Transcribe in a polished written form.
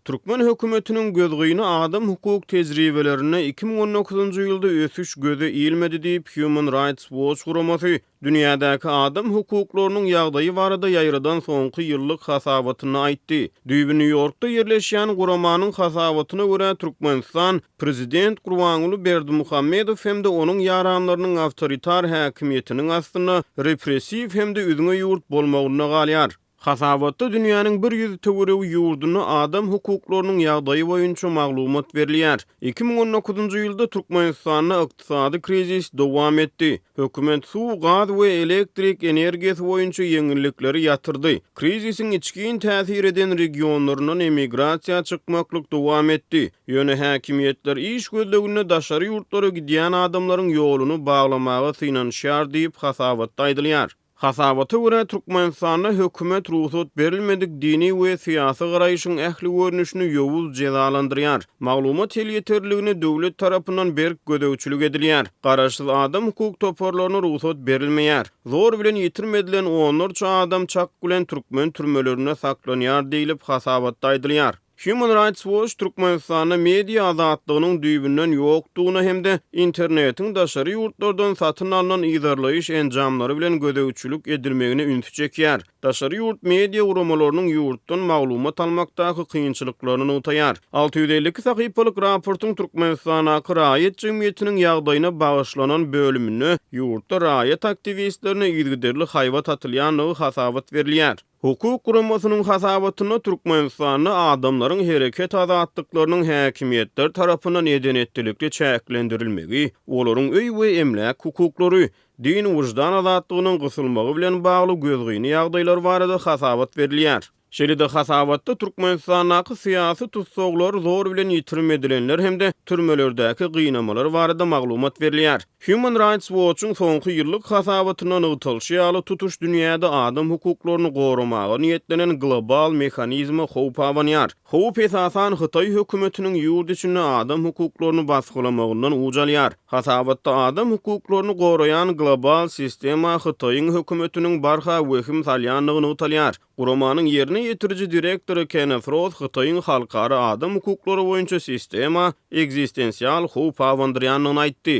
Türkmen hökümetiniň gözgyny adam hukuk tejribelerine 2019-njy ýylda ösüş göze iýilmedi diýip Human Rights Watch guramasy dünýädäki adam hukuklarynyň ýagdaýy barada ýaýradan soňky ýyllyk hasabatyny aýtdy. Düýbi New Yorkda ýerleşýän guramanyň hasabatyna görä Türkmenistan prezident Gurbanuly Berdimuhammedow hem-de onuň ýaranlarynyň awtoritar häkimiýetiniň astyna repressiw hem-de üzüňe ýurt bolmagyna galýar. Hasabatda dünýäniň 100 töwereği ýurduny adam hukuklarynyň ýagdaýy boýunça maglumat berilýär. 2019-njy ýylda Türkmenistanda ykdysady krizis dowam etdi. Hökümet suw, gaz we elektrik energiýasy boýunça ýeňillikleri ýatyrdy. Krizisiň içkin täsir eden regionlarynyň emigrasiýa çykmaklyk dowam etdi. Ýöne häkimiýetler iş gözlegine daşary ýurtlara gidýän adamlaryň ýoluny baglamagy synanşýar diýip hasabatda aýdylýar. Hasabata görä Türkmenistanda hökümet ruhsat berilmedik dini we syýasy garaýyşyň ähli görnüşini ýowuz jezalandyrýar. Maglumat ýeterligine döwlet tarapyndan berk gödäwçilik edilýär. Garaşsyz adam hukuk toparlaryna ruhsat berilmeýär. Zor bilen ýitirmedilen onlarça adam çak bilen türkmen türmelerine saklanýar diýilip hasabatda aýdylýar. Human Rights Watch Türkmenistanda media azatlygynyň düýbünden ýokdugyna hem-de internetiň daşary ýurtlardan satyn alynan ýydarlaýyş enjamlary bilen gödäwçilik edilmegine ünsü çekýär. Daşary ýurt media uramalarynyň ýurtdan maglumat almakdaky kynçylyklaryny utaýar. 652 sahypalyk raportyň Türkmenistana raýat jemgyýetiniň ýagdaýyna bagyşlanan bölümini ýurtda raýat aktivistlerine ýygyderli haýwat atylýanlygy hasabat berilýär. Hukuk kuramasynyň hasabatyna Türkmenistanda adamlaryň hereket azatlyklarynyň häkimiýetler tarapyndan edenetdilikle çäklendirilmegi, olaryň öý we emlak hukuklary, din wujdan azatlygynyň gysylmagy bilen bagly gözgyny ýagdaýlar barada hasabat berilýär. Şeride hasabatda Türkmenistanaky syýasy tutsaglar zor bilen ýitirmedilenler hem-de türmelerdäki gynamalar barada maglumat berilýär. Human Rights Watch'un soňky ýyllyk hasabatyna nygtylşy tutuş dünýäde adam hukuklaryny goramagy niýetlenen global mehanizmy howp abanýar. Howp esasan Hytaý hökümetiniň ýurt içinde adam hukuklaryny basgylamagyny ujalýar. Hasabatda adam hukuklaryny goraýan global sistema Hytaýyň hökümetiniň barha wehim salýanlygyny utalýar. Guramanyň ýerine ýetiriji direktory Kenneth Roth Hytaýyň halkara adam hukuklary boýunça sistema egzistensiýal howp abandyrýanyny aýtdy.